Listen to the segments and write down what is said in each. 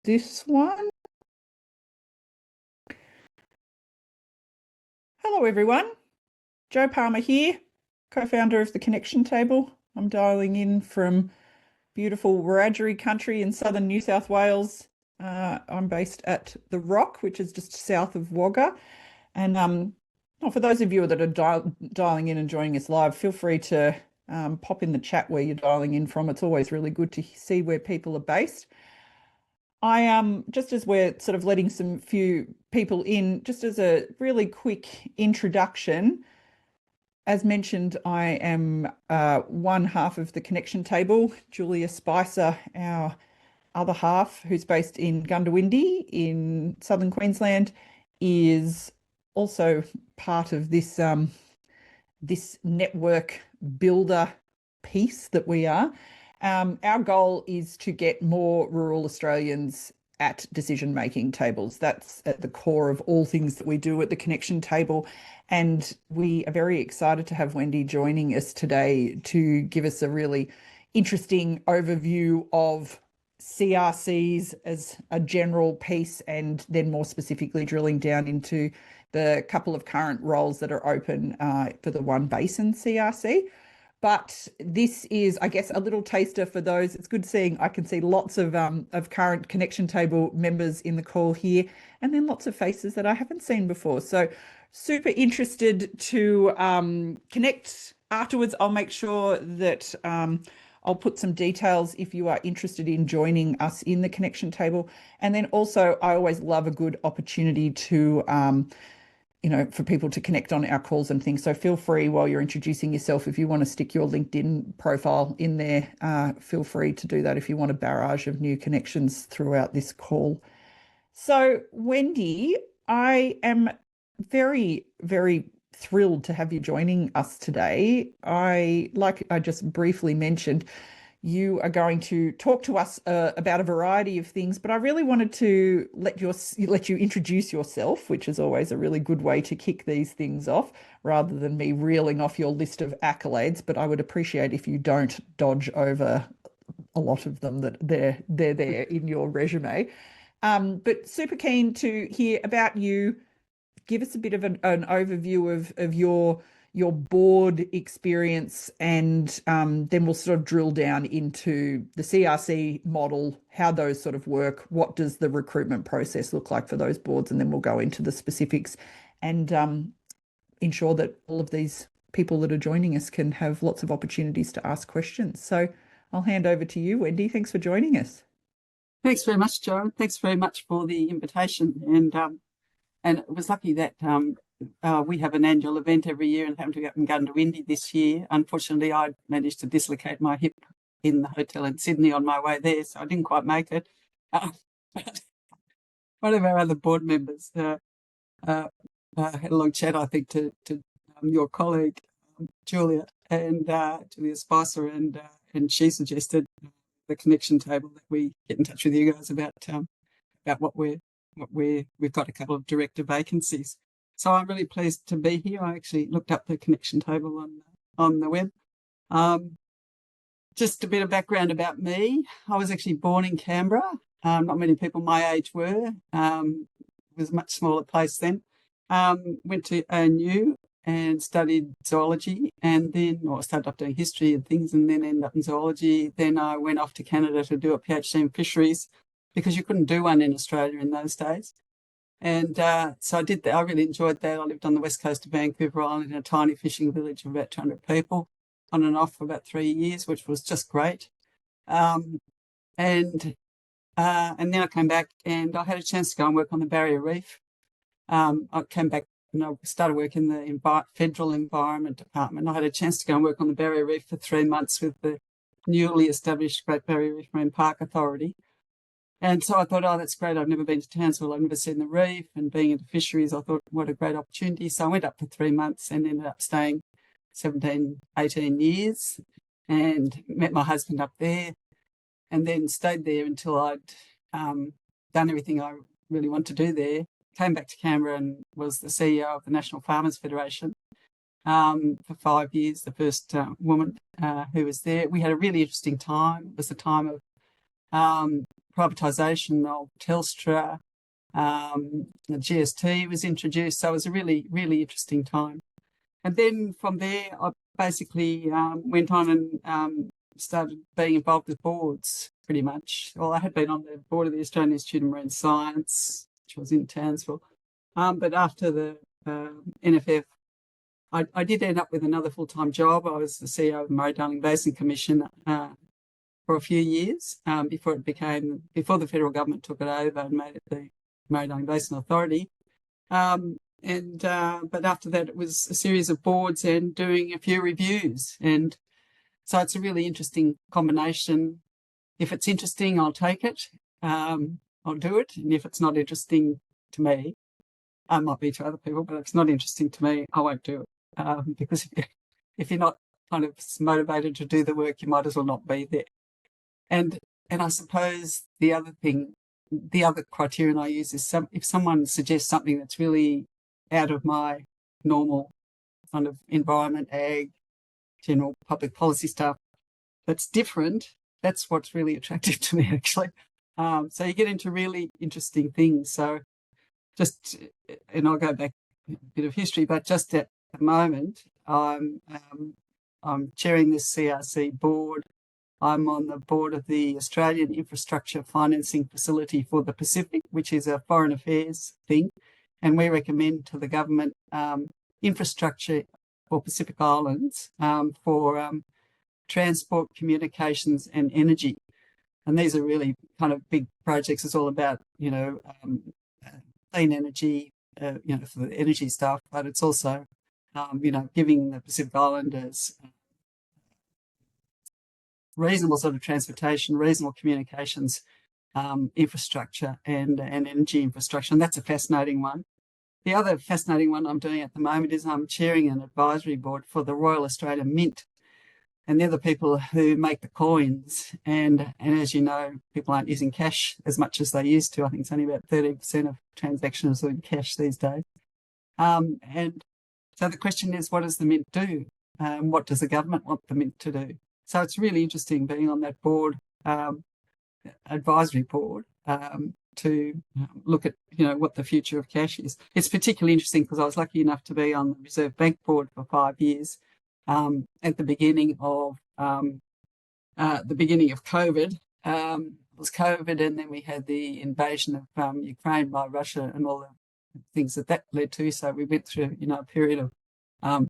this one. Hello, everyone. Jo Palmer here, co-founder of the Connection Table. I'm dialing in from beautiful Wiradjuri country in southern New South Wales. I'm based at The Rock, which is just south of Wagga. And for those of you that are dialing in and joining us live, feel free to pop in the chat where you're dialing in from. It's always really good to see where people are based. Just as we're sort of letting some few people in, just as a really quick introduction, as mentioned, I am one half of the Connection Table. Julia Spicer, our other half, who's based in Gundawindi in southern Queensland, is also part of this this network builder piece that we are. Our goal is to get more rural Australians at decision-making tables. That's at the core of all things that we do at the Connection Table. And we are very excited to have Wendy joining us today to give us a really interesting overview of CRCs as a general piece, and then more specifically drilling down into the couple of current roles that are open for the One Basin CRC. But this is, I guess, a little taster for those. It's good seeing, I can see lots of current Connection Table members in the call here, and then lots of faces that I haven't seen before. So super interested to connect afterwards. I'll make sure that I'll put some details if you are interested in joining us in the Connection Table. And then also, I always love a good opportunity to for people to connect on our calls and things. So feel free while you're introducing yourself, if you want to stick your LinkedIn profile in there, feel free to do that if you want a barrage of new connections throughout this call. So Wendy, I am very, very thrilled to have you joining us today. Like I just briefly mentioned, you are going to talk to us about a variety of things, but I really wanted to let you introduce yourself, which is always a really good way to kick these things off, rather than me reeling off your list of accolades. But I would appreciate if you don't dodge over a lot of them, that they're there in your resume. But super keen to hear about you. Give us a bit of an overview of your board experience, and then we'll sort of drill down into the CRC model, how those sort of work, what does the recruitment process look like for those boards, and then we'll go into the specifics and ensure that all of these people that are joining us can have lots of opportunities to ask questions. So I'll hand over to you, Wendy. Thanks for joining us. Thanks very much, Jo. Thanks very much for the invitation. And it was lucky that we have an annual event every year, and happened to go up in Gundawindi this year. Unfortunately, I managed to dislocate my hip in the hotel in Sydney on my way there, so I didn't quite make it. But one of our other board members had a long chat, I think, to your colleague, Julia, and Julia Spicer, and she suggested the Connection Table, that we get in touch with you guys about what we've got a couple of director vacancies. So I'm really pleased to be here. I actually looked up the Connection Table on the web. Just a bit of background about me. I was actually born in Canberra. Not many people my age were. It was a much smaller place then. Went to ANU and studied zoology, and then, started off doing history and things, and then ended up in zoology. Then I went off to Canada to do a PhD in fisheries, because you couldn't do one in Australia in those days. And so I did that. I really enjoyed that. I lived on the west coast of Vancouver Island in a tiny fishing village of about 200 people, on and off for about 3 years, which was just great. And then I came back, and I had a chance to go and work on the Barrier Reef. I came back and I started working in the Federal Environment Department. I had a chance to go and work on the Barrier Reef for 3 months with the newly established Great Barrier Reef Marine Park Authority. And so I thought, that's great. I've never been to Townsville. I've never seen the reef, and being into fisheries, I thought, what a great opportunity. So I went up for 3 months and ended up staying 17, 18 years, and met my husband up there, and then stayed there until I'd done everything I really wanted to do there. Came back to Canberra and was the CEO of the National Farmers Federation for 5 years, the first woman who was there. We had a really interesting time. It was a time of privatisation of Telstra, the GST was introduced. So it was a really, really interesting time. And then from there, I basically went on and started being involved with boards pretty much. Well, I had been on the board of the Australian Institute of Marine Science, which was in Townsville. But after the NFF, I did end up with another full-time job. I was the CEO of the Murray-Darling Basin Commission for a few years before the federal government took it over and made it the Murray-Darling Basin Authority. But after that, it was a series of boards and doing a few reviews. And so it's a really interesting combination. If it's interesting, I'll take it. I'll do it. And if it's not interesting to me, it might be to other people, but if it's not interesting to me, I won't do it. Because if you're not kind of motivated to do the work, you might as well not be there. And I suppose the other criterion I use is if someone suggests something that's really out of my normal kind of environment, ag, general public policy stuff, that's different, that's what's really attractive to me, actually. So you get into really interesting things. So and I'll go back a bit of history, but just at the moment, I'm chairing this CRC board. I'm on the board of the Australian Infrastructure Financing Facility for the Pacific, which is a foreign affairs thing. And we recommend to the government infrastructure for Pacific Islands for transport, communications and energy. And these are really kind of big projects. It's all about, clean energy, for the energy stuff, but it's also, giving the Pacific Islanders reasonable sort of transportation, reasonable communications infrastructure and energy infrastructure. And that's a fascinating one. The other fascinating one I'm doing at the moment is I'm chairing an advisory board for the Royal Australian Mint. And they're the people who make the coins. And as you know, people aren't using cash as much as they used to. I think it's only about 13% of transactions are in cash these days. And so the question is, what does the Mint do? What does the government want the Mint to do? So it's really interesting being on that board, advisory board, to look at, what the future of cash is. It's particularly interesting because I was lucky enough to be on the Reserve Bank board for 5 years. At the beginning of COVID, it was COVID, and then we had the invasion of Ukraine by Russia and all the things that led to. So we went through, a period of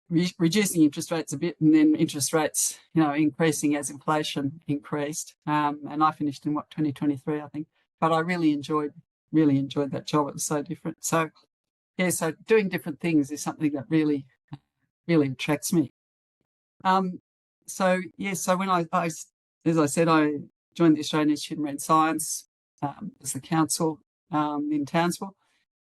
reducing interest rates a bit, and then interest rates, increasing as inflation increased. And I finished in 2023, I think. But I really enjoyed that job. It was so different. So. Yeah, so doing different things is something that really, really attracts me. So when I as I said, I joined the Australian Institute of Marine Science as the council in Townsville.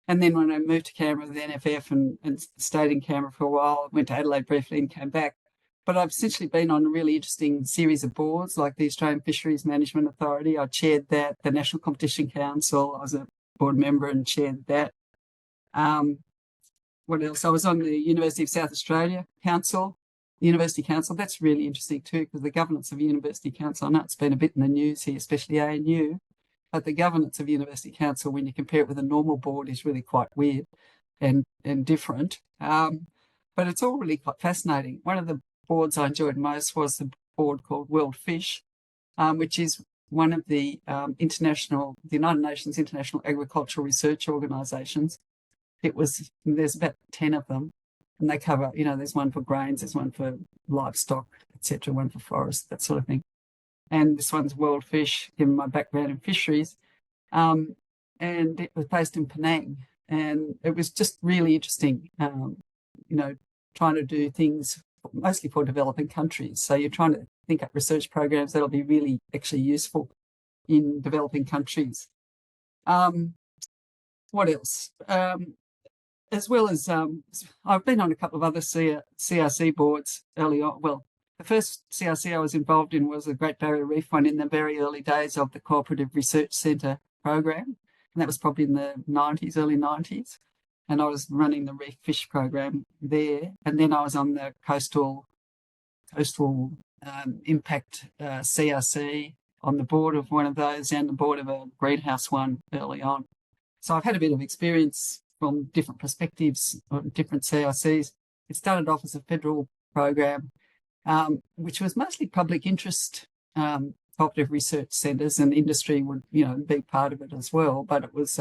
And then when I moved to Canberra with the NFF and stayed in Canberra for a while, went to Adelaide briefly and came back. But I've essentially been on a really interesting series of boards, like the Australian Fisheries Management Authority. I chaired that, the National Competition Council. I was a board member and chaired that. What else? I was on the University of South Australia Council, the University Council. That's really interesting too, because the governance of the University Council, I know it's been a bit in the news here, especially ANU, but the governance of University Council, when you compare it with a normal board, is really quite weird and different. But it's all really quite fascinating. One of the boards I enjoyed most was the board called World Fish, which is one of the United Nations International Agricultural Research Organisations. There's about 10 of them, and they cover, there's one for grains, there's one for livestock, etc., one for forest, that sort of thing. And this one's World Fish, given my background in fisheries. And it was based in Penang, and it was just really interesting, trying to do things mostly for developing countries. So you're trying to think up research programs that'll be really actually useful in developing countries. What else? As well as I've been on a couple of other CRC boards early on. Well, the first CRC I was involved in was the Great Barrier Reef one in the very early days of the Cooperative Research Centre program. And that was probably in the early 90s. And I was running the reef fish program there. And then I was on the coastal impact CRC on the board of one of those and the board of a greenhouse one early on. So I've had a bit of experience from different perspectives on different CRCs. It started off as a federal program, which was mostly public interest, cooperative research centres, and industry would, be part of it as well. But it was,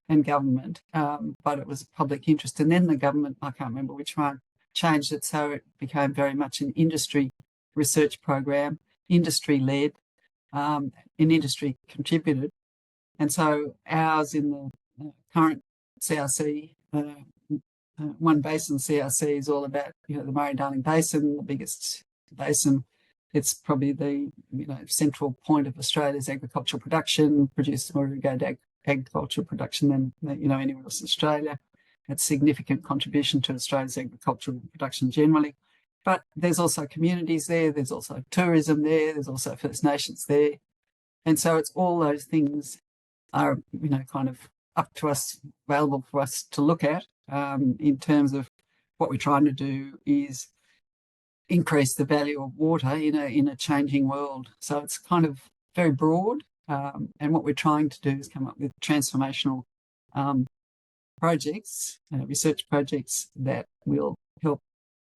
and government, but it was public interest. And then the government, I can't remember which one, changed it so it became very much an industry research program, industry-led, and industry contributed. And so ours in the current CRC, One Basin CRC, is all about, the Murray-Darling Basin, the biggest basin. It's probably the, central point of Australia's agricultural production, produces more irrigated agricultural production than, anywhere else in Australia. It's significant contribution to Australia's agricultural production generally. But there's also communities there, there's also tourism there, there's also First Nations there. And so it's all those things are, kind of up to us, available for us to look at, in terms of what we're trying to do is increase the value of water in a changing world. So it's kind of very broad, and what we're trying to do is come up with transformational projects, research projects that will help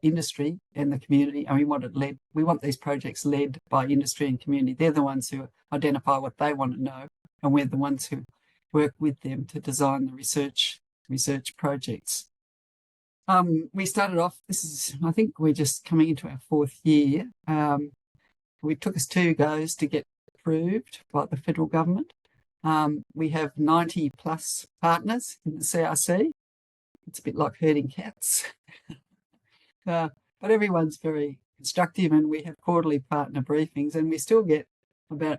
industry and the community. And we want these projects led by industry and community. They're the ones who identify what they want to know, and we're the ones who work with them to design the research projects. We started off, I think we're just coming into our 4th year. It took us 2 goes to get approved by the federal government. We have 90 plus partners in the CRC. It's a bit like herding cats. But everyone's very constructive, and we have quarterly partner briefings, and we still get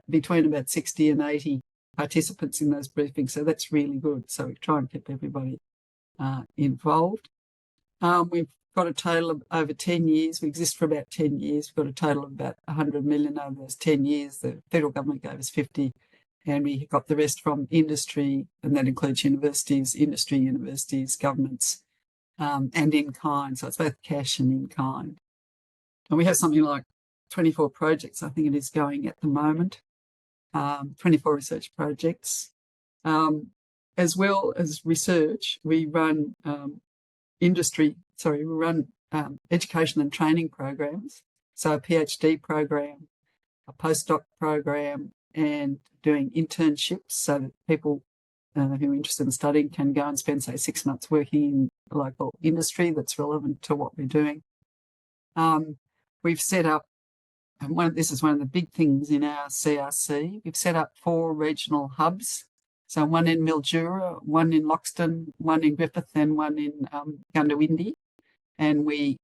between about 60 and 80 participants in those briefings. So that's really good. So we try and keep everybody involved. We've got a total of over 10 years. We exist for about 10 years. We've got a total of about 100 million over those 10 years. The federal government gave us 50, and we got the rest from industry, and that includes universities, governments, and in kind. So it's both cash and in kind. And we have something like 24 projects, I think it is, going at the moment, 24 research projects. As well as research, we run education and training programs. So a PhD program, a postdoc program, and doing internships so that people who are interested in studying can go and spend, say, 6 months working in local industry that's relevant to what we're doing. We've set up, and this is one of the big things in our CRC, we've set up 4 regional hubs. So one in Mildura, one in Loxton, one in Griffith, and one in Gundawindi. And we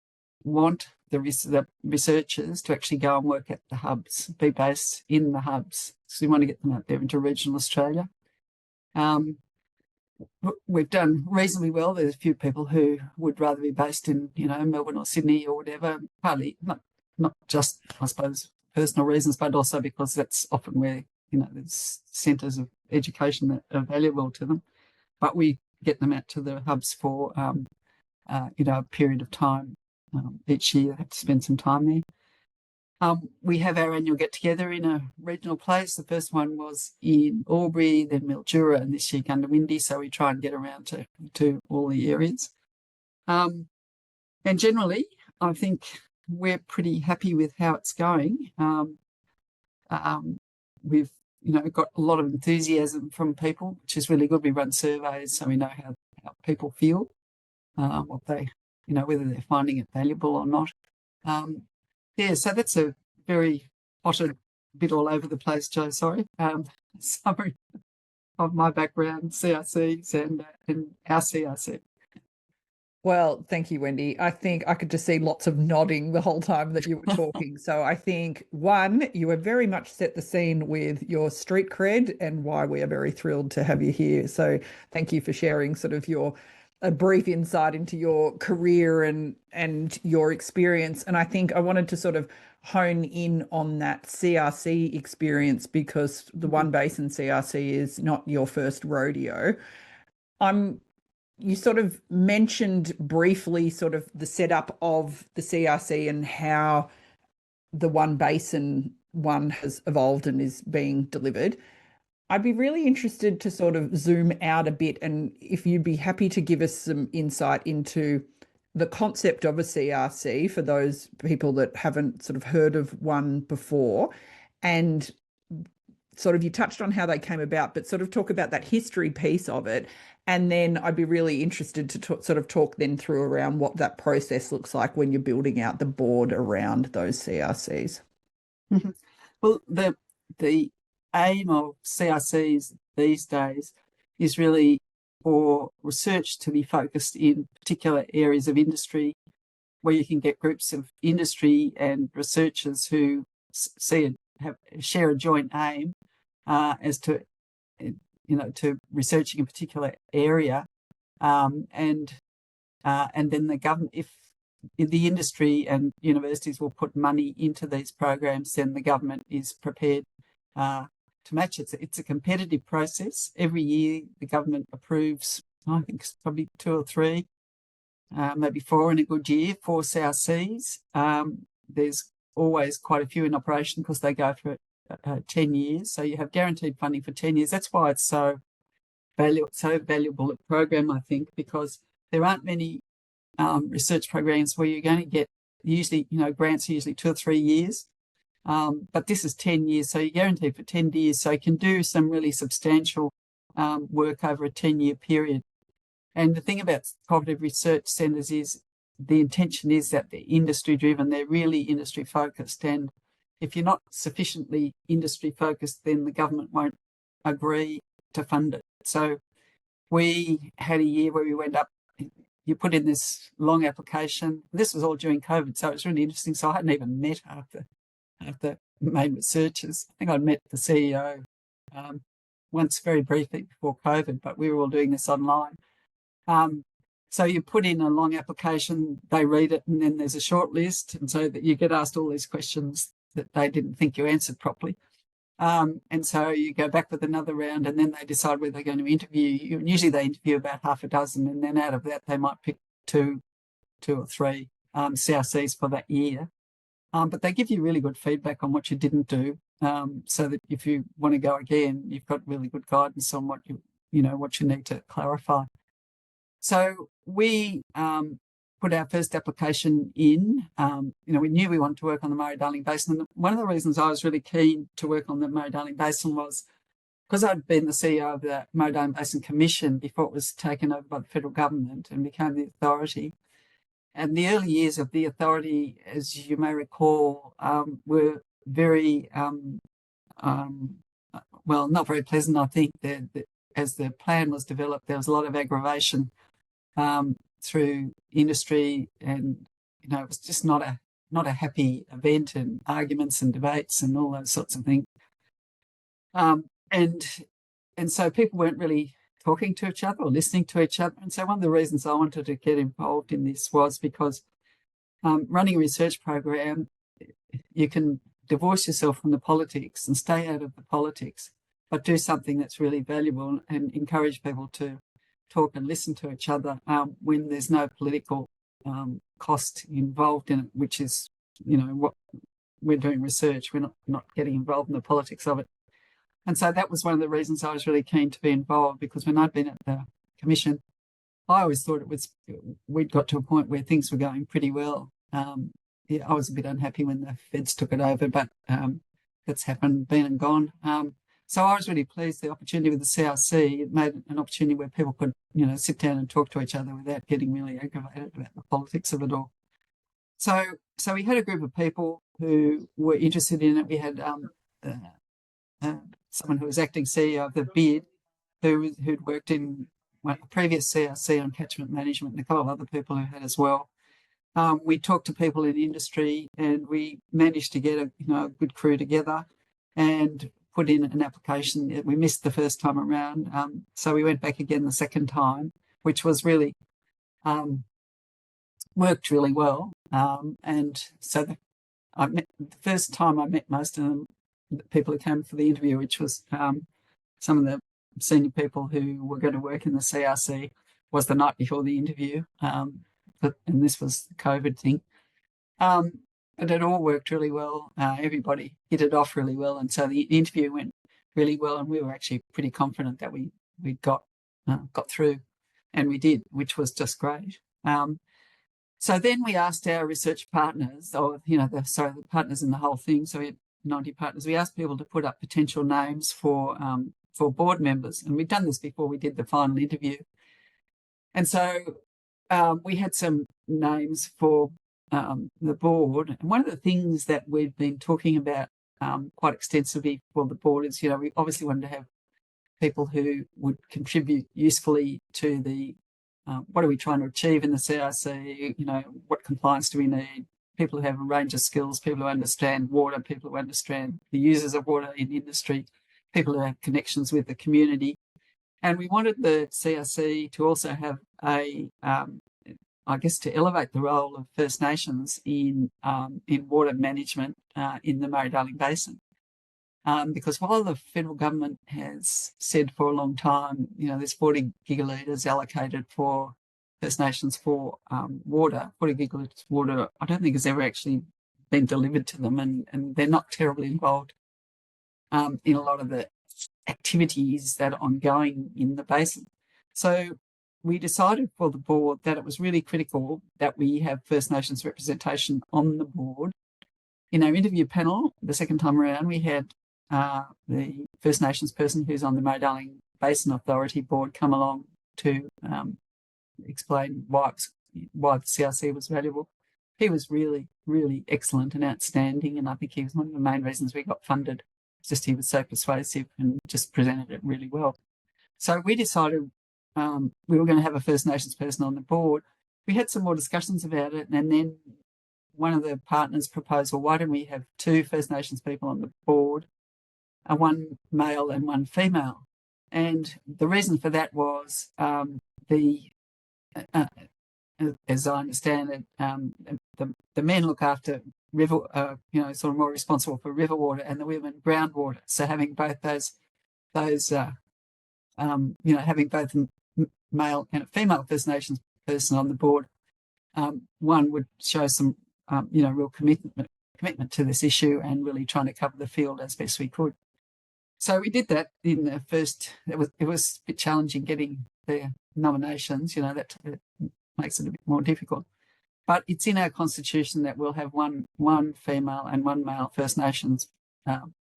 want the researchers to actually go and work at the hubs, be based in the hubs. So we want to get them out there into regional Australia. We've done reasonably well. There's a few people who would rather be based in, Melbourne or Sydney or whatever, partly not just, I suppose, personal reasons, but also because that's often where, there's centres of education that are valuable to them. But we get them out to the hubs for, a period of time each year. They have to spend some time there. We have our annual get-together in a regional place. The first one was in Albury, then Mildura, and this year Gundawindi, so we try and get around to all the areas. And generally, I think we're pretty happy with how it's going. We've got a lot of enthusiasm from people, which is really good. We run surveys so we know how people feel, what they, whether they're finding it valuable or not. So that's a very potted bit all over the place, Joe, sorry. Summary of my background, CRCs and our CRC. Well, thank you, Wendy. I think I could just see lots of nodding the whole time that you were talking. So I think, one, you have very much set the scene with your street cred and why we are very thrilled to have you here. So thank you for sharing sort of a brief insight into your career and your experience. And I think I wanted to sort of hone in on that CRC experience because the One Basin CRC is not your first rodeo. You sort of mentioned briefly sort of the setup of the CRC and how the One Basin one has evolved and is being delivered. I'd be really interested to sort of zoom out a bit, and if you'd be happy to give us some insight into the concept of a CRC for those people that haven't sort of heard of one before, and sort of you touched on how they came about, but sort of talk about that history piece of it. And then I'd be really interested to sort of talk then through around what that process looks like when you're building out the board around those CRCs. Well, the aim of CRCs these days is really for research to be focused in particular areas of industry where you can get groups of industry and researchers who share a joint aim as to to researching a particular area, and then the government, if the industry and universities will put money into these programs, then the government is prepared to match it. It's a competitive process. Every year the government approves, I think it's probably 2 or 3, maybe 4 in a good year, 4 CRCs. There's always quite a few in operation because they go for 10 years. So you have guaranteed funding for 10 years. That's why it's so valuable a program, I think, because there aren't many research programs where you're going to get usually, grants are usually 2 or 3 years. But this is 10 years, so you're guaranteed for 10 years. So you can do some really substantial work over a 10-year period. And the thing about cooperative research centres is the intention is that they're industry-driven, they're really industry-focused. And if you're not sufficiently industry-focused, then the government won't agree to fund it. So we had a year where we went up, you put in this long application. This was all during COVID, so it was really interesting. So I hadn't even met half the main researchers. I think I'd met the CEO once very briefly before COVID, but we were all doing this online. So you put in a long application, they read it, and then there's a short list, and so that you get asked all these questions that they didn't think you answered properly. And so you go back with another round, and then they decide whether they're going to interview you. And usually they interview about half a dozen, and then out of that they might pick two or three CRCs for that year. But they give you really good feedback on what you didn't do, so that if you want to go again, you've got really good guidance on what you need to clarify. So we put our first application in. We knew we wanted to work on the Murray-Darling Basin. And one of the reasons I was really keen to work on the Murray-Darling Basin was because I'd been the CEO of the Murray-Darling Basin Commission before it was taken over by the federal government and became the authority. And the early years of the authority, as you may recall, were very, not very pleasant, I think. As the plan was developed, there was a lot of aggravation through industry, and it was just not a happy event, and arguments and debates and all those sorts of things. And so people weren't really talking to each other or listening to each other. And so one of the reasons I wanted to get involved in this was because running a research program, you can divorce yourself from the politics and stay out of the politics, but do something that's really valuable and encourage people to talk and listen to each other when there's no political cost involved in it, which is, what we're doing research. We're not getting involved in the politics of it. And so that was one of the reasons I was really keen to be involved, because when I'd been at the commission, I always thought we'd got to a point where things were going pretty well. I was a bit unhappy when the feds took it over, but that's happened, been and gone. So I was really pleased the opportunity with the CRC. It made an opportunity where people could, sit down and talk to each other without getting really aggravated about the politics of it all. So we had a group of people who were interested in it. We had someone who was acting CEO of the BID, who'd worked in a previous CRC on catchment management, and a couple of other people who had as well. We talked to people in industry, and we managed to get a good crew together and put in an application. We missed the first time around, so we went back again the second time, which was really worked really well. And so the first time I met most of them, the people who came for the interview, which was some of the senior people who were going to work in the CRC, was the night before the interview. And this was the COVID thing. But it all worked really well. Everybody hit it off really well, and so the interview went really well, and we were actually pretty confident that we got through, and we did, which was just great. So then we asked our research partners, or the partners in the whole thing. So we had 90 partners. We asked people to put up potential names for board members, and we'd done this before we did the final interview. And so we had some names for the board. And one of the things that we've been talking about quite extensively for the board is, we obviously wanted to have people who would contribute usefully to the what are we trying to achieve in the CRC, what compliance do we need, people who have a range of skills, people who understand water, people who understand the users of water in industry, people who have connections with the community. And we wanted the CRC to also have to elevate the role of First Nations in water management in the Murray-Darling Basin. Because while the federal government has said for a long time, there's 40 gigalitres allocated for First Nations for water, 40 gigalitres water, I don't think has ever actually been delivered to them, and they're not terribly involved in a lot of the activities that are ongoing in the basin. So we decided for the board that it was really critical that we have First Nations representation on the board. In our interview panel, the second time around, we had the First Nations person who's on the Murray-Darling Basin Authority board come along to explain why the CRC was valuable. He was really, really excellent and outstanding, and I think he was one of the main reasons we got funded. Just he was so persuasive and just presented it really well. So we decided we were going to have a First Nations person on the board. We had some more discussions about it, and then one of the partners proposed, well, why don't we have two First Nations people on the board, one male and one female? And the reason for that was as I understand it, the men look after river, sort of more responsible for river water, and the women groundwater. So having both having both male and a female First Nations person on the board, one would show some, real commitment to this issue and really trying to cover the field as best we could. So we did that in the first. It was a bit challenging getting the nominations. That makes it a bit more difficult. But it's in our constitution that we'll have one female and one male First Nations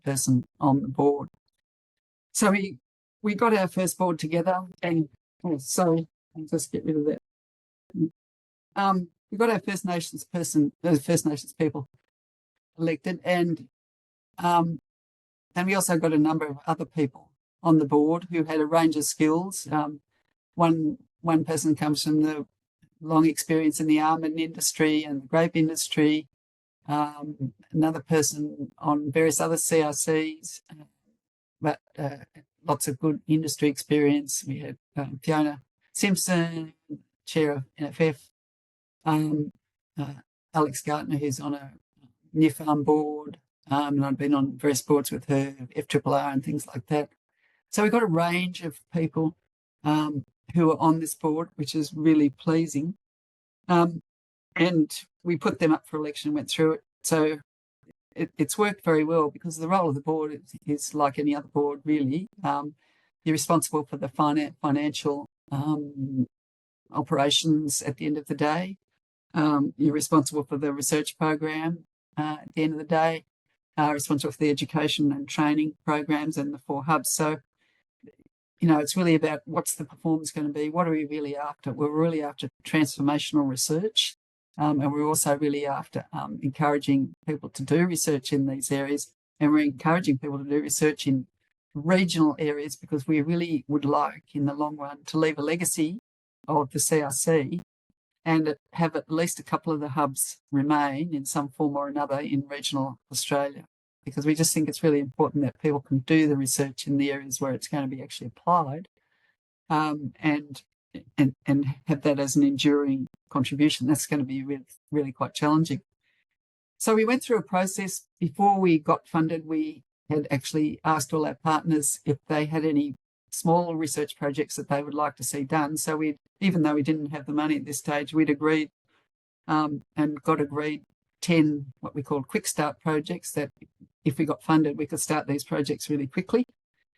person on the board. So we got our first board together, and I'll just get rid of that. We got our First Nations people elected, and we also got a number of other people on the board who had a range of skills. One person comes from the long experience in the almond industry and the grape industry. Another person on various other CRCs, but lots of good industry experience. We had Fiona Simpson, chair of NFF, Alex Gartner, who's on a New Farm board, and I've been on various boards with her, FRRR and things like that. So we've got a range of people who are on this board, which is really pleasing. And we put them up for election, went through it. So it's worked very well, because the role of the board is like any other board, really. You're responsible for the financial operations at the end of the day. You're responsible for the research program at the end of the day, responsible for the education and training programs and the 4 hubs. So, it's really about what's the performance going to be? What are we really after? We're really after transformational research, and we're also really after encouraging people to do research in these areas, and we're encouraging people to do research in regional areas, because we really would like, in the long run, to leave a legacy of the CRC and have at least a couple of the hubs remain in some form or another in regional Australia, because we just think it's really important that people can do the research in the areas where it's going to be actually applied, and have that as an enduring contribution. That's going to be really quite challenging. So we went through a process. Before we got funded, we had actually asked all our partners if they had any small research projects that they would like to see done. So even though we didn't have the money at this stage, we'd agreed and got agreed 10 what we call quick start projects that if we got funded, we could start these projects really quickly,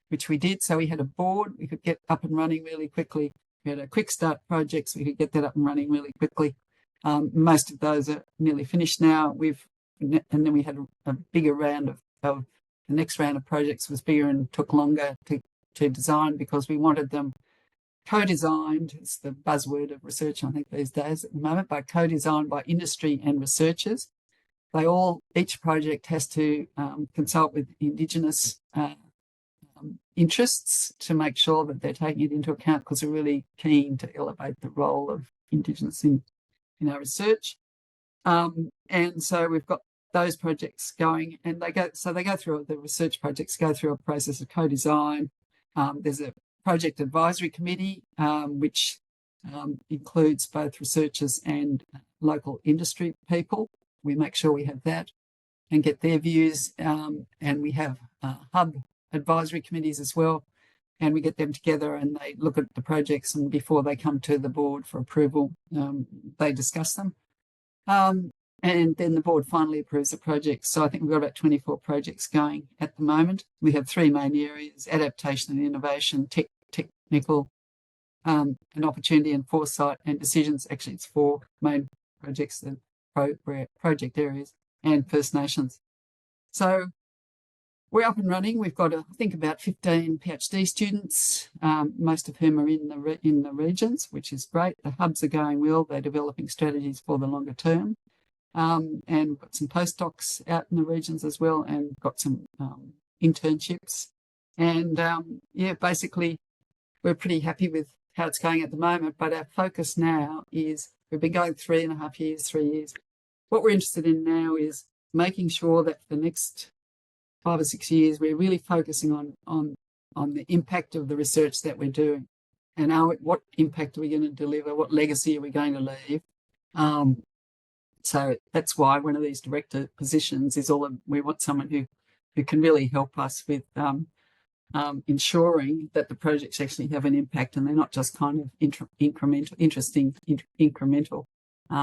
which we did. So we had a board, we could get up and running really quickly. We had a quick start projects, we could get that up and running really quickly. Most of those are nearly finished now. And then we had a bigger round of the next round of projects was bigger and took longer to design because we wanted them co-designed. It's the buzzword of research, I think, these days at the moment, but co-designed by industry and researchers. Each project has to consult with Indigenous interests to make sure that they're taking it into account, because we're really keen to elevate the role of Indigenous in our research. And so we've got those projects going, and the research projects go through a process of co-design. There's a project advisory committee, which includes both researchers and local industry people. We make sure we have that and get their views, and we have hub advisory committees as well, and we get them together and they look at the projects, and before they come to the board for approval, they discuss them. And then the board finally approves the project. So I think we've got about 24 projects going at the moment. We have 3 main areas: adaptation and innovation, technical, and opportunity and foresight and decisions. Actually, it's 4 main projects and project areas, and First Nations. So we're up and running. We've got, I think, about 15 PhD students, most of whom are in the regions, which is great. The hubs are going well. They're developing strategies for the longer term. And we've got some postdocs out in the regions as well, and got some internships. And basically, we're pretty happy with how it's going at the moment. But our focus now is, we've been going 3.5 years, 3 years. What we're interested in now is making sure that for the next 5 or 6 years, we're really focusing on the impact of the research that we're doing, and what impact are we going to deliver, what legacy are we going to leave. So that's why one of these director positions is we want someone who can really help us with ensuring that the projects actually have an impact, and they're not just kind of incremental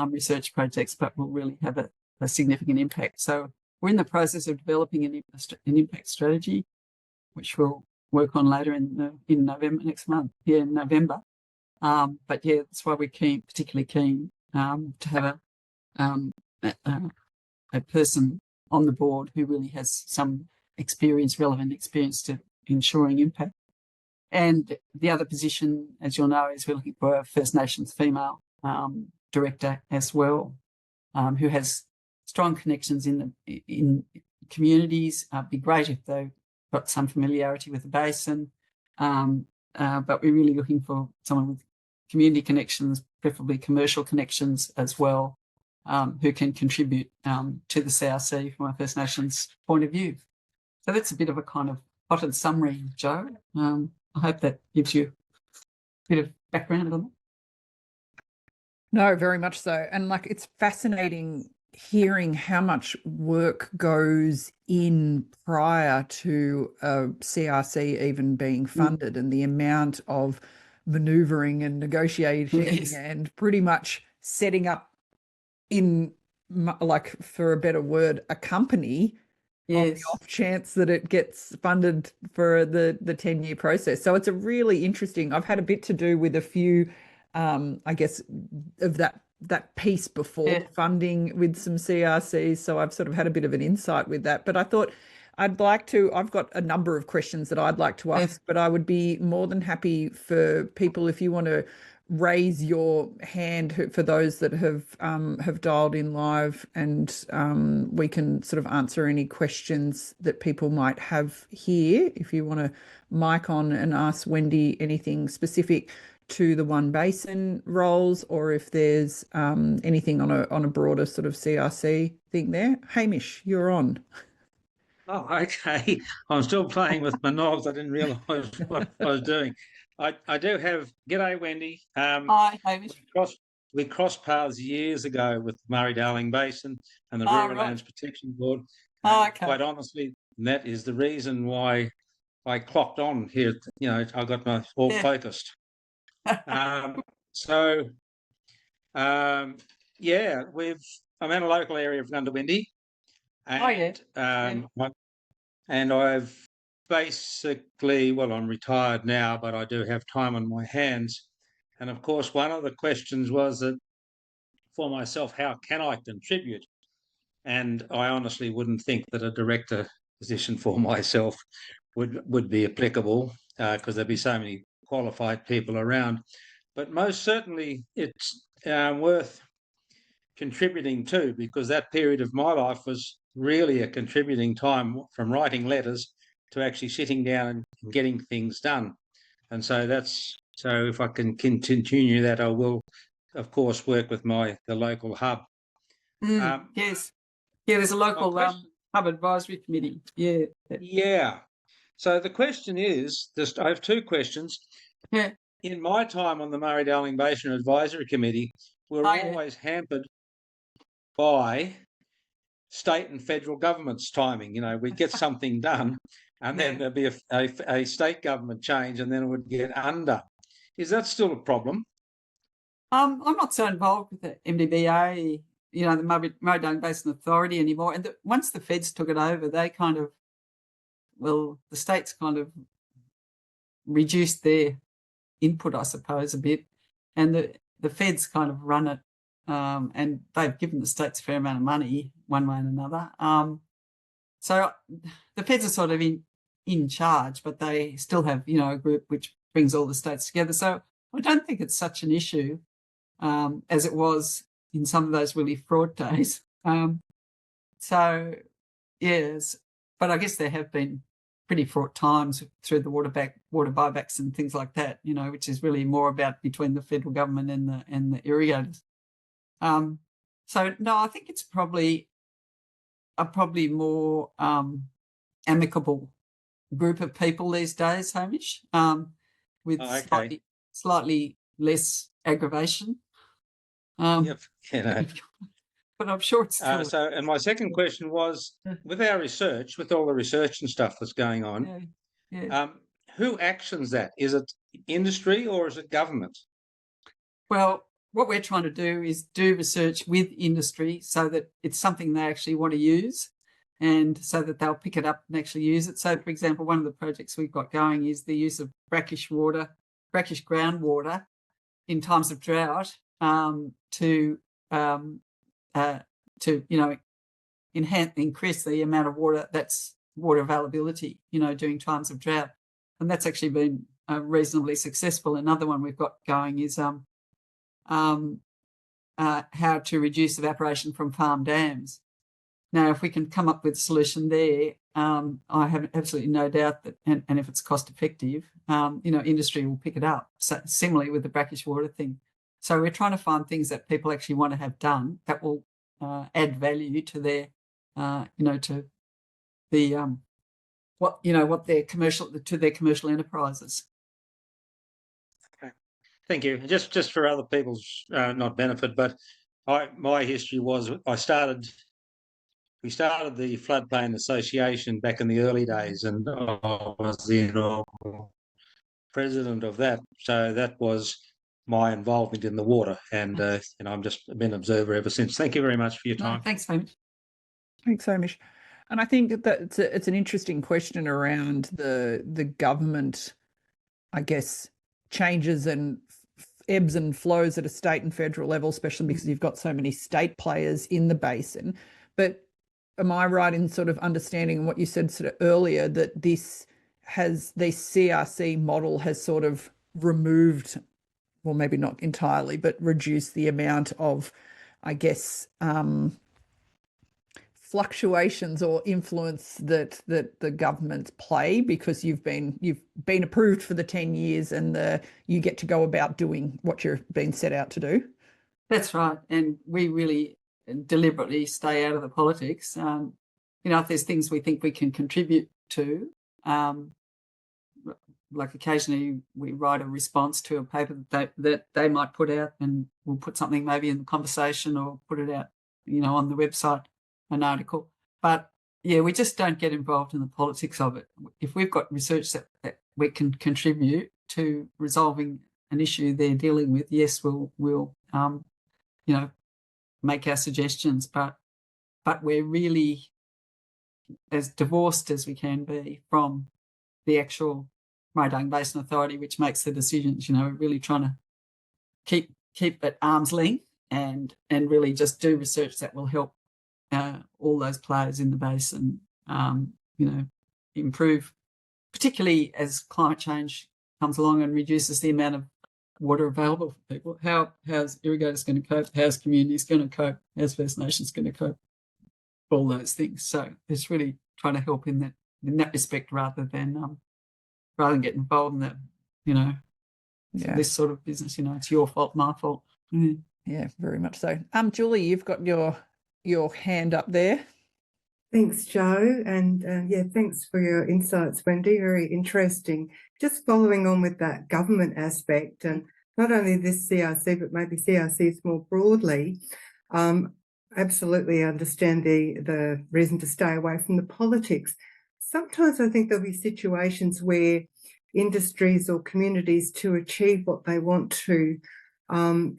research projects, but will really have a significant impact. So we're in the process of developing an impact strategy, which we'll work on later in November, next month, in November. But yeah, that's why we're particularly keen to have a person on the board who really has some relevant experience to ensuring impact. And the other position, as you'll know, is we're looking for a First Nations female director as well, who has strong connections in communities. It'd be great if they've got some familiarity with the basin, but we're really looking for someone with community connections, preferably commercial connections as well, who can contribute to the CRC from a First Nations point of view. So that's a bit of a kind of potted summary, Joe. I hope that gives you a bit of background on it. No, very much so. And it's fascinating hearing how much work goes in prior to a CRC even being funded, and the amount of maneuvering and negotiating and pretty much setting up, in for a better word, a company on the off chance that it gets funded for the 10-year process. So it's a really interesting, I've had a bit to do with a few, I guess, of that piece before funding with some CRCs. So I've sort of had a bit of an insight with that. But I thought I've got a number of questions that I'd like to ask, but I would be more than happy for people, if you want to raise your hand, for those that have dialed in live, and we can sort of answer any questions that people might have here. If you want to mic on and ask Wendy anything specific to the One Basin roles, or if there's anything on a broader sort of CRC thing there. Hamish, you're on. Oh, okay. I'm still playing with my knobs. I didn't realise what I was doing. I do have. G'day, Wendy. Hi, Hamish. We crossed paths years ago with the Murray-Darling Basin and the Rural Lands Protection Board. Quite honestly, that is the reason why I clocked on here. I got my all focused. I'm in a local area of Wendy, and and I've basically, well, I'm retired now, but I do have time on my hands. And of course, one of the questions was that for myself, how can I contribute? And I honestly wouldn't think that a director position for myself would be applicable because there'd be so many qualified people around. But most certainly, it's worth contributing to, because that period of my life was really a contributing time, from writing letters to actually sitting down and getting things done. And so if I can continue that, I will, of course, work with the local hub. Yes. Yeah, there's a local hub advisory committee. Yeah. Yeah. So the question is, I have two questions. Yeah. In my time on the Murray-Darling Basin Advisory Committee, we're always hampered by state and federal government's timing. You know, we'd get something done and then there'd be a state government change and then it would get under. Is that still a problem? I'm not so involved with the MDBA, you know, the Murray-Darling Basin Authority anymore. And once the feds took it over, they kind of, well, the states kind of reduced their input, I suppose, a bit. And the feds kind of run it. And they've given the states a fair amount of money one way and another. So the feds are sort of in charge, but they still have, you know, a group which brings all the states together. So I don't think it's such an issue as it was in some of those really fraught days. So, yes, but I guess there have been pretty fraught times through the water buybacks and things like that, you know, which is really more about between the federal government and the irrigators. So no, I think it's probably more amicable group of people these days, Hamish, with slightly less aggravation. Yep. You know. But I'm sure it's still... and my second question was, with our research, with all the research and stuff that's going on, who actions that? Is it industry or is it government? Well, what we're trying to do is do research with industry so that it's something they actually want to use and so that they'll pick it up and actually use it. So, for example, one of the projects we've got going is the use of brackish groundwater in times of drought to you know, increase the amount of water, that's water availability, you know, during times of drought. And that's actually been reasonably successful. Another one we've got going is how to reduce evaporation from farm dams. Now, if we can come up with a solution there, I have absolutely no doubt that, and if it's cost effective, you know, industry will pick it up. So similarly with the brackish water thing. So we're trying to find things that people actually want to have done that will add value to their, you know, to the what their commercial enterprises. Okay, thank you. Just for other people's not benefit, but my history was we started the Floodplain Association back in the early days, and I was the inaugural president of that. So that was my involvement in the water, and I've just been an observer ever since. Thank you very much for your time. No, thanks, Hamish. Thanks, Hamish. And I think that it's an interesting question around the government, I guess, changes and ebbs and flows at a state and federal level, especially because you've got so many state players in the basin. But am I right in sort of understanding what you said sort of earlier, that this CRC model has sort of removed, well, maybe not entirely, but reduced the amount of, I guess, fluctuations or influence that the governments play, because you've been approved for the 10 years and you get to go about doing what you're being set out to do? That's right. And we really deliberately stay out of the politics. You know, if there's things we think we can contribute to, like occasionally we write a response to a paper that they might put out, and we'll put something maybe in the conversation or put it out, you know, on the website, an article. But yeah, we just don't get involved in the politics of it. If we've got research that we can contribute to resolving an issue they're dealing with, yes, we'll you know, make our suggestions, but we're really as divorced as we can be from the actual Murray-Darling Basin Authority, which makes the decisions. We're really trying to keep at arm's length and really just do research that will help all those players in the basin, improve, particularly as climate change comes along and reduces the amount of water available for people. How's irrigators going to cope? How's communities going to cope? How's First Nations going to cope? All those things. So it's really trying to help in that respect, rather than get involved in that, this sort of business. It's your fault, my fault. Mm. Yeah, very much so. Julie, you've got your hand up there. Thanks, Joe, and thanks for your insights, Wendy. Very interesting. Just following on with that government aspect, and not only this CRC, but maybe CRCs more broadly. Absolutely understand the reason to stay away from the politics. Sometimes I think there'll be situations where industries or communities, to achieve what they want to,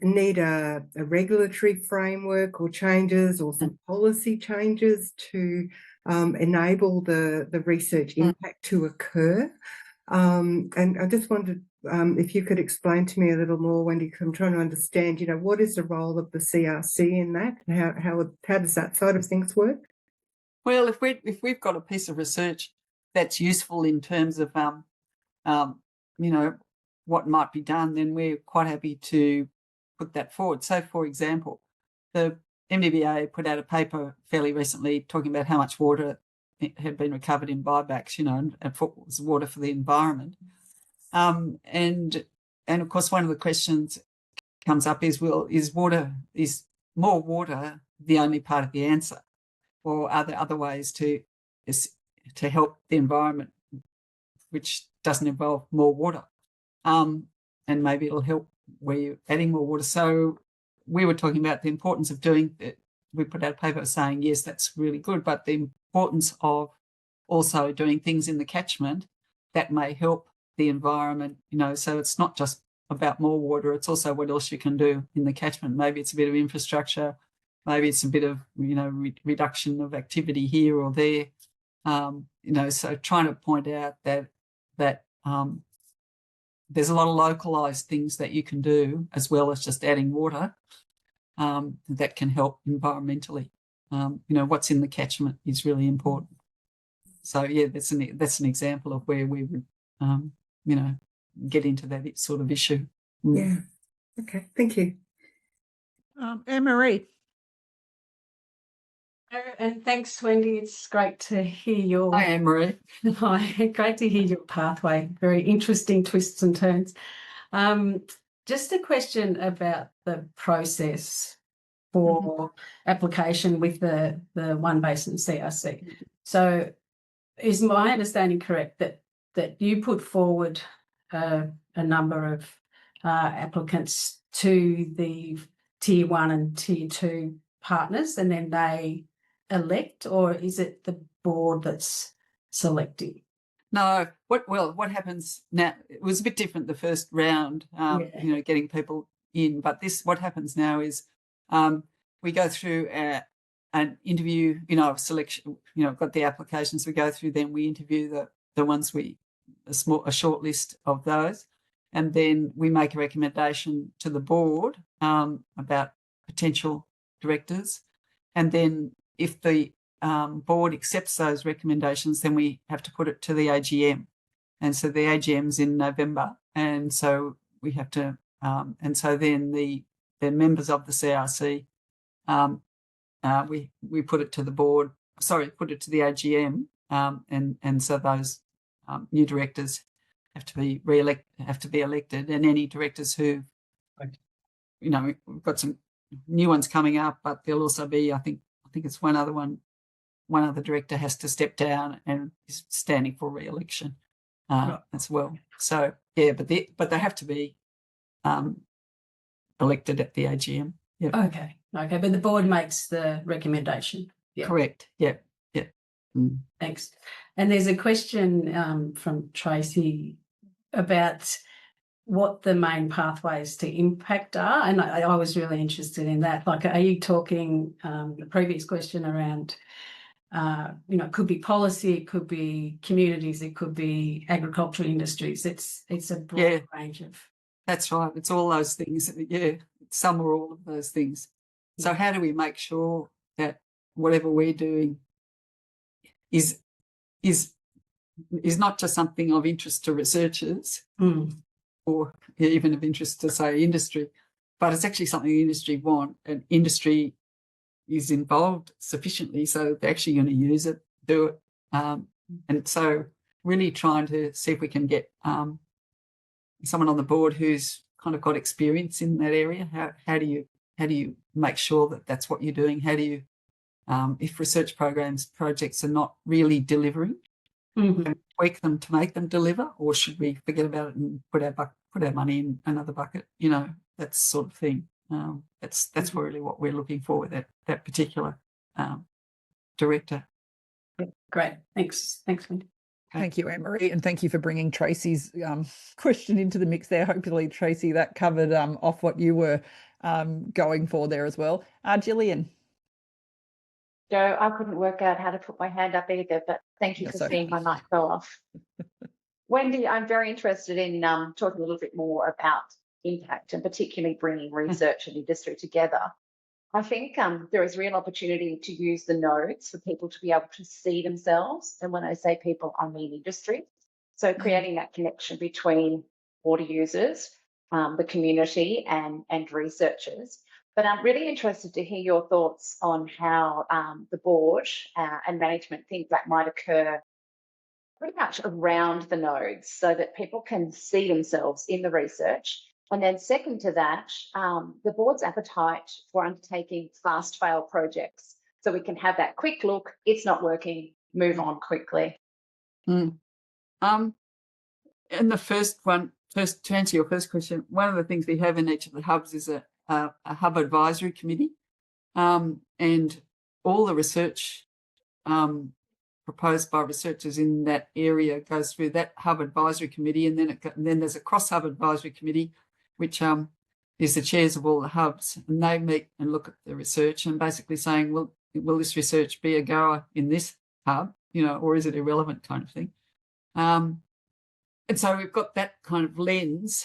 need a regulatory framework or changes, or some policy changes to enable the research impact to occur. And I just wondered if you could explain to me a little more, Wendy, because I'm trying to understand, what is the role of the CRC in that? And how does that side of things work? Well, if we've got a piece of research that's useful in terms of what might be done, then we're quite happy to put that forward. So, for example, the MDBA put out a paper fairly recently talking about how much water had been recovered in buybacks, and was water for the environment. And of course, one of the questions comes up is, well, is more water the only part of the answer, or are there other ways to help the environment which doesn't involve more water? And maybe it'll help where you're adding more water. So we were talking about the importance of doing it. We put out a paper saying, yes, that's really good, but the importance of also doing things in the catchment that may help the environment, so it's not just about more water, it's also what else you can do in the catchment. Maybe it's a bit of infrastructure, maybe it's a bit of, reduction of activity here or there. So trying to point out that there's a lot of localised things that you can do, as well as just adding water, that can help environmentally. What's in the catchment is really important. So yeah, that's an example of where we would, get into that sort of issue. Yeah. Okay. Thank you. Anne-Marie. And thanks, Wendy. It's great to hear your. Hi, Anne-Marie. Hi, great to hear your pathway. Very interesting twists and turns. Just a question about the process for application with the One Basin CRC. So, is my understanding correct that you put forward a number of applicants to the Tier 1 and Tier 2 partners, and then they elect, or is it the board that's selecting? No, what happens now, it was a bit different the first round, getting people in, but what happens now is we go through an interview, selection, got the applications, we go through, then we interview the ones a short list of those, and then we make a recommendation to the board about potential directors, and then if the board accepts those recommendations, then we have to put it to the AGM, and so the AGM's in November, and so we have to, and so then the members of the CRC, we put it to the board. Put it to the AGM, and so those new directors have to be elected, and any directors who, we've got some new ones coming up, but there'll also be, I think it's one other director has to step down and is standing for re-election as well. So yeah, but they have to be elected at the AGM. Yep. Okay, but the board makes the recommendation. Yep. Correct. Yeah. Thanks. And there's a question from Tracy about what the main pathways to impact are. And I was really interested in that. Like, are you talking the previous question around, it could be policy, it could be communities, it could be agricultural industries. It's a broad range of. That's right. It's all those things. Yeah, some or all of those things. So how do we make sure that whatever we're doing is not just something of interest to researchers or even of interest to, say, industry, but it's actually something the industry want, and industry is involved sufficiently so they're actually going to use it, do it. And so really trying to see if we can get someone on the board who's kind of got experience in that area. How do you make sure that that's what you're doing? How do you, if research projects are not really delivering, tweak them to make them deliver, or should we forget about it and put our money in another bucket? That sort of thing. That's really what we're looking for with that particular director. Great, thanks, Wendy. Thank you, Anne-Marie, and thank you for bringing Tracy's question into the mix there. Hopefully, Tracy, that covered off what you were going for there as well. Gillian. Joe, I couldn't work out how to put my hand up either, but thank you for seeing my mic fell off. Wendy, I'm very interested in talking a little bit more about impact and particularly bringing research and industry together. I think there is real opportunity to use the nodes for people to be able to see themselves. And when I say people, I mean industry. So creating that connection between water users, the community and researchers. But I'm really interested to hear your thoughts on how the board and management think that might occur pretty much around the nodes so that people can see themselves in the research. And then second to that, the board's appetite for undertaking fast fail projects so we can have that quick look, it's not working, move on quickly. And the first to answer your first question, one of the things we have in each of the hubs is a hub advisory committee, and all the research proposed by researchers in that area goes through that hub advisory committee, and then there's a cross-hub advisory committee, which is the chairs of all the hubs, and they meet and look at the research and basically saying, will this research be a goer in this hub, or is it irrelevant, kind of thing. And so we've got that kind of lens,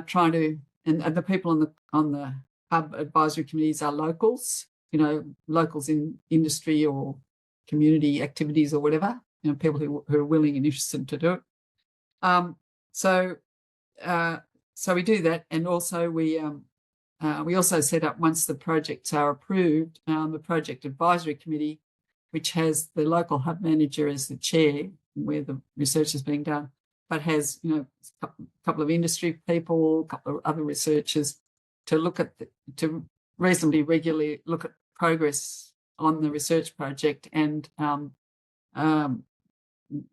trying to, and the people on the hub advisory committees are locals, locals in industry or community activities or whatever, people who are willing and interested to do it. So we do that, and also we also set up, once the projects are approved, the project advisory committee, which has the local hub manager as the chair, where the research is being done, but has a couple of industry people, a couple of other researchers to look at to reasonably regularly look at progress on the research project and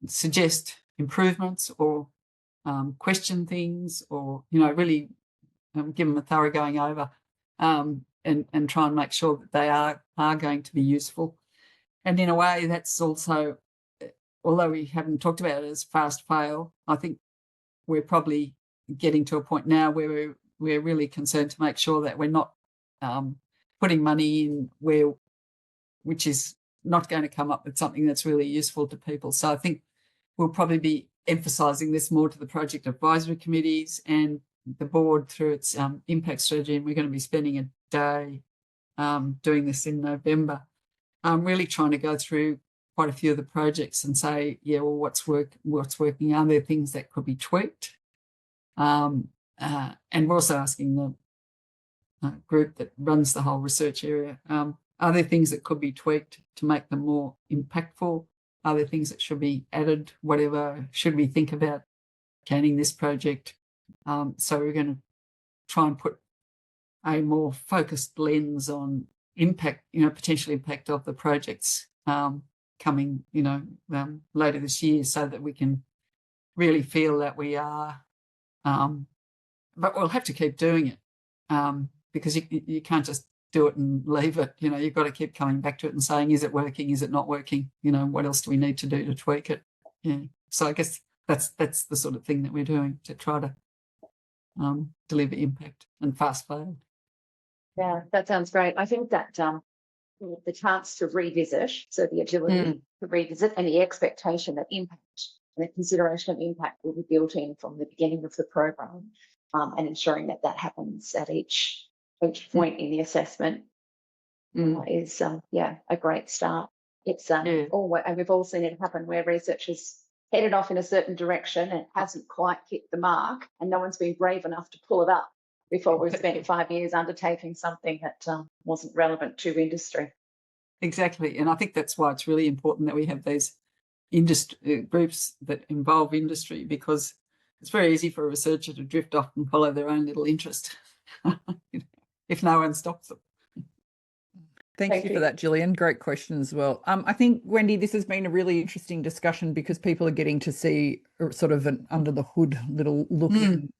suggest improvements or question things, or really give them a thorough going over, and try and make sure that they are going to be useful. And in a way, that's also, although we haven't talked about it as fast fail, I think we're probably getting to a point now where we're really concerned to make sure that we're not putting money in which is not going to come up with something that's really useful to people. So I think we'll probably be emphasising this more to the project advisory committees and the board through its impact strategy, and we're going to be spending a day doing this in November. Really trying to go through quite a few of the projects and say, what's working? Are there things that could be tweaked? And we're also asking the group that runs the whole research area, are there things that could be tweaked to make them more impactful? Are there things that should be added? Whatever should we think about canning this project? So we're going to try and put a more focused lens on impact, potential impact of the projects coming, later this year, so that we can really feel that we are. But we'll have to keep doing it, because you can't just do it and leave it. You've got to keep coming back to it and saying, is it working? Is it not working? What else do we need to do to tweak it? Yeah. So I guess that's the sort of thing that we're doing to try to deliver impact and fast forward. Yeah, that sounds great. I think that the chance to revisit, so the agility to revisit and the expectation that impact and the consideration of impact will be built in from the beginning of the program, and ensuring that that happens at each point in the assessment is a great start. It's always, and we've all seen it happen where research is headed off in a certain direction and it hasn't quite hit the mark, and no one's been brave enough to pull it up before we've spent 5 years undertaking something that wasn't relevant to industry. Exactly, and I think that's why it's really important that we have these industry groups that involve industry, because it's very easy for a researcher to drift off and follow their own little interest if no one stops them. Thank you for that, Gillian. Great question as well. I think, Wendy, this has been a really interesting discussion because people are getting to see sort of an under the hood little look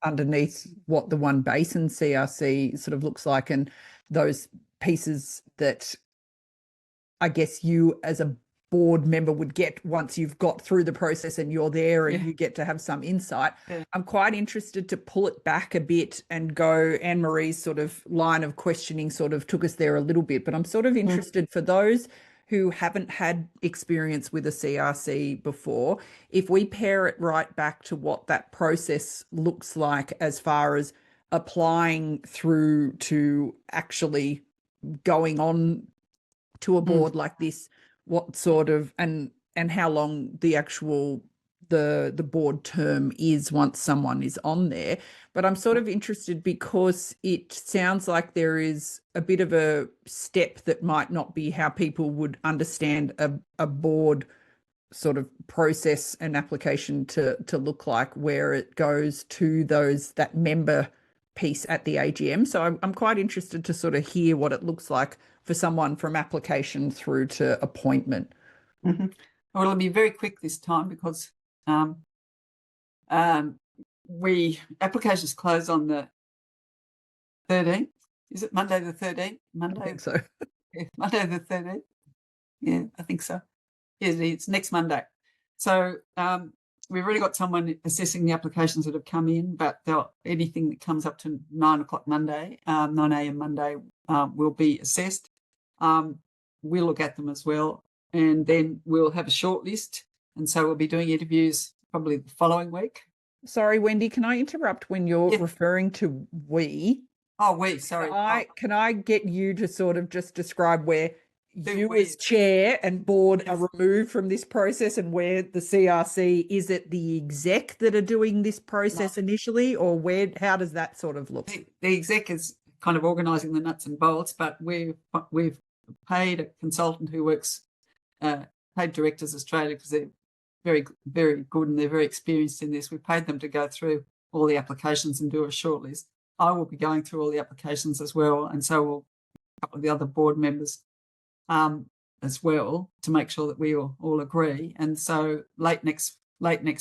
underneath what the One Basin CRC sort of looks like, and those pieces that I guess you as a board member would get once you've got through the process and you're there and you get to have some insight. I'm quite interested to pull it back a bit and go, Anne-Marie's sort of line of questioning sort of took us there a little bit, but I'm sort of interested for those who haven't had experience with a CRC before, if we pair it right back to what that process looks like as far as applying through to actually going on to a board like this, what sort of and how long the actual the board term is once someone is on there. But I'm sort of interested because it sounds like there is a bit of a step that might not be how people would understand a board sort of process and application to look like, where it goes to that member piece at the AGM. So I'm quite interested to sort of hear what it looks like for someone from application through to appointment. Well, it'll be very quick this time because applications close on the 13th. Is it Monday the 13th? Monday? I think so. Yeah, Monday the 13th. Yeah, I think so. Yeah, it's next Monday. So we've already got someone assessing the applications that have come in, but anything that comes up to 9 o'clock Monday, 9 a.m. Monday, will be assessed. We'll look at them as well, and then we'll have a short list. And so we'll be doing interviews probably the following week. Sorry, Wendy, can I interrupt when you're referring to we? Oh, we, sorry. Can I get you to sort of just describe where you as chair and board are removed from this process, and where the CRC, is it the exec that are doing this process initially, or how does that sort of look? The exec is kind of organising the nuts and bolts, but we've paid a consultant who works, paid Directors Australia, because they're very, very good and they're very experienced in this. We paid them to go through all the applications and do a shortlist. I will be going through all the applications as well, and so will a couple of the other board members as well, to make sure that we all agree. And so late next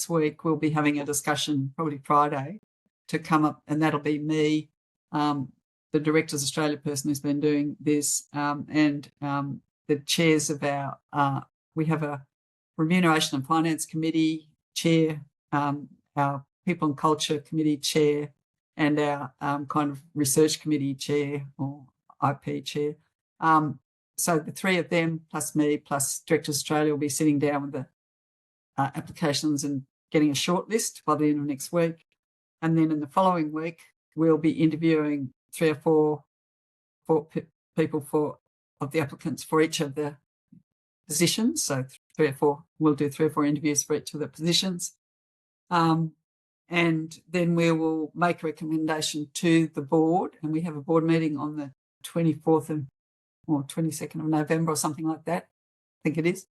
week we'll be having a discussion, probably Friday, to come up, and that'll be me, the Directors Australia person who's been doing this, and the chairs of we have a Remuneration and Finance Committee chair, our People and Culture Committee chair, and our kind of Research Committee chair or IP chair. So the three of them, plus me, plus Directors Australia, will be sitting down with the applications and getting a short list by the end of next week. And then in the following week, we'll be interviewing 3 or 4 people of the applicants for each of the positions. So 3 or 4, we'll do 3 or 4 interviews for each of the positions. And then we will make a recommendation to the board, and we have a board meeting on the 24th or 22nd of November or something like that, I think it is.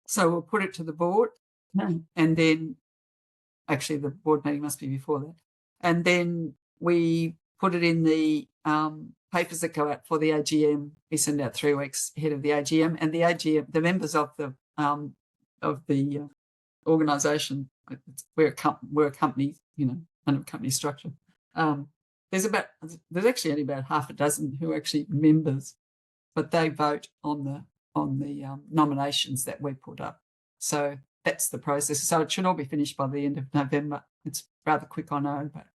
So we'll put it to the board, and then actually the board meeting must be before that. And then we put it in the papers that go out for the AGM. We send out 3 weeks ahead of the AGM, and the AGM, the members of the organisation, we're a company, under a company structure. There's actually only about half a dozen who are actually members, but they vote on the nominations that we put up. So that's the process. So it should all be finished by the end of November. It's rather quick, I know, but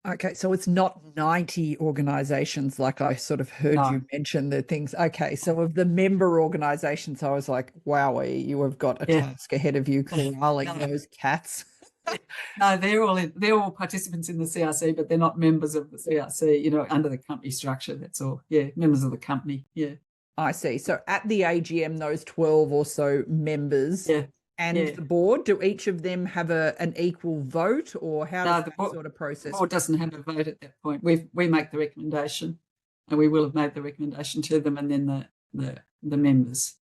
Okay, so it's not 90 organisations like I sort of heard you mention the things. Okay, so of the member organisations, I was like, wow, you have got a task ahead of you corralling those cats. No, they're all participants in the CRC, but they're not members of the CRC, you know, under the company structure. That's all. Yeah, members of the company. Yeah. I see. So at the AGM, those 12 or so members and the board, do each of them have an equal vote, or how does that sort of process? The board doesn't have a vote at that point. We make the recommendation, and we will have made the recommendation to them, and then the members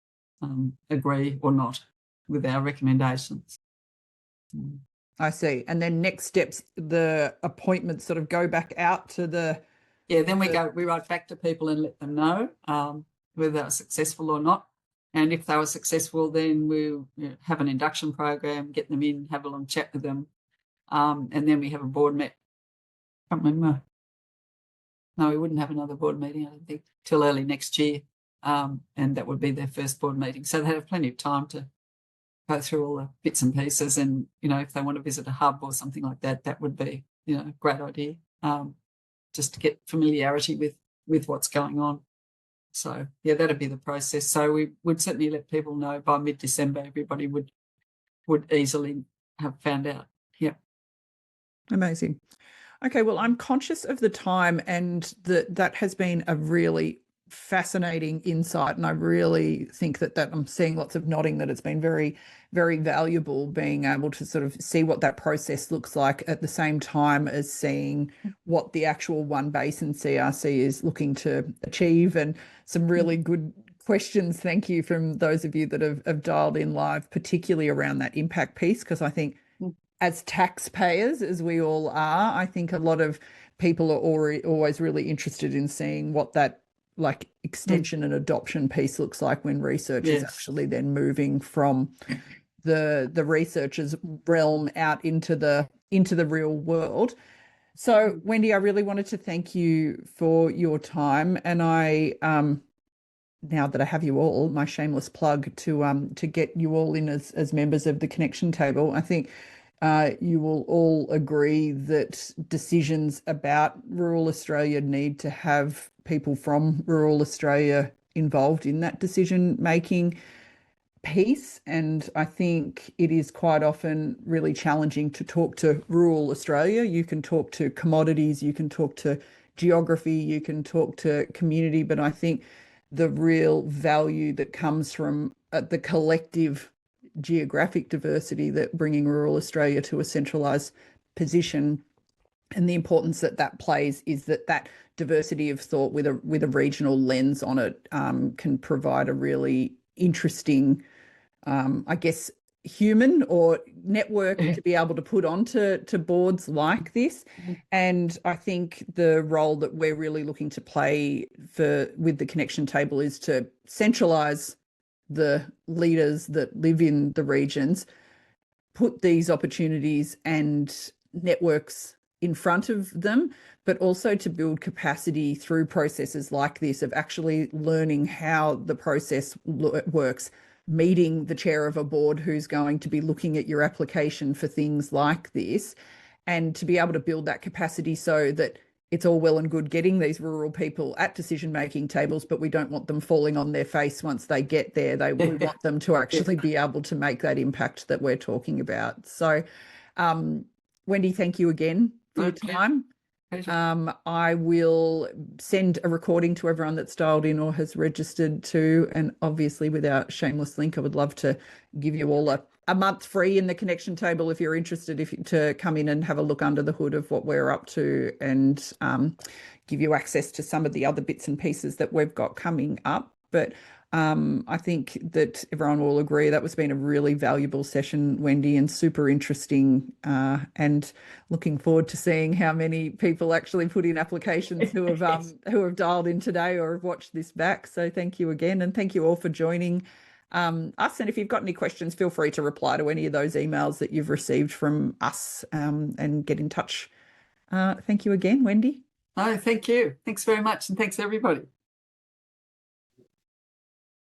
agree or not with our recommendations. I see. And then next steps, the appointments sort of go back out to the... Yeah, then we write back to people and let them know whether they're successful or not. And if they were successful, then we'll have an induction program, get them in, have a long chat with them. And then we have a board meet. I can't remember. No, we wouldn't have another board meeting, I don't think, till early next year. And that would be their first board meeting. So they have plenty of time to go through all the bits and pieces. And, you know, if they want to visit a hub or something like that, that would be, you know, a great idea, just to get familiarity with what's going on. So, yeah, that'd be the process. So we would certainly let people know by mid-December, everybody would easily have found out. Yeah. Amazing. Okay, well, I'm conscious of the time, and that has been a really fascinating insight, and I really think that I'm seeing lots of nodding, that it's been very, very valuable being able to sort of see what that process looks like at the same time as seeing what the actual One Basin CRC is looking to achieve, and some really good questions. Thank you from those of you that have dialed in live, particularly around that impact piece, because I think as taxpayers, as we all are, I think a lot of people are always really interested in seeing what that like extension and adoption piece looks like when research is actually then moving from the researcher's realm out into the real world. So Wendy, I really wanted to thank you for your time, and I now that I have you all, my shameless plug to get you all in as members of the connection table. I think you will all agree that decisions about rural Australia need to have people from rural Australia involved in that decision-making piece. And I think it is quite often really challenging to talk to rural Australia. You can talk to commodities, you can talk to geography, you can talk to community, but I think the real value that comes from the collective geographic diversity that bringing rural Australia to a centralised position, and the importance that plays, is that diversity of thought with a regional lens on it can provide a really interesting, I guess, human or network to be able to put onto boards like this. And I think the role that we're really looking to play with the connection table is to centralise the leaders that live in the regions, put these opportunities and networks in front of them, but also to build capacity through processes like this of actually learning how the process works, meeting the chair of a board who's going to be looking at your application for things like this, and to be able to build that capacity so that it's all well and good getting these rural people at decision-making tables, but we don't want them falling on their face once they get there. We want them to actually be able to make that impact that we're talking about. So, Wendy, thank you again for your time. I will send a recording to everyone that's dialed in or has registered too. And obviously with our shameless link, I would love to give you all a month free in the connection table if you're interested, to come in and have a look under the hood of what we're up to, and give you access to some of the other bits and pieces that we've got coming up. But I think that everyone will agree that was been a really valuable session, Wendy, and super interesting, and looking forward to seeing how many people actually put in applications who have dialed in today or have watched this back. So thank you again, and thank you all for joining us. And if you've got any questions, feel free to reply to any of those emails that you've received from us, and get in touch. Thank you again, Wendy. Oh, thank you. Thanks very much, and thanks everybody.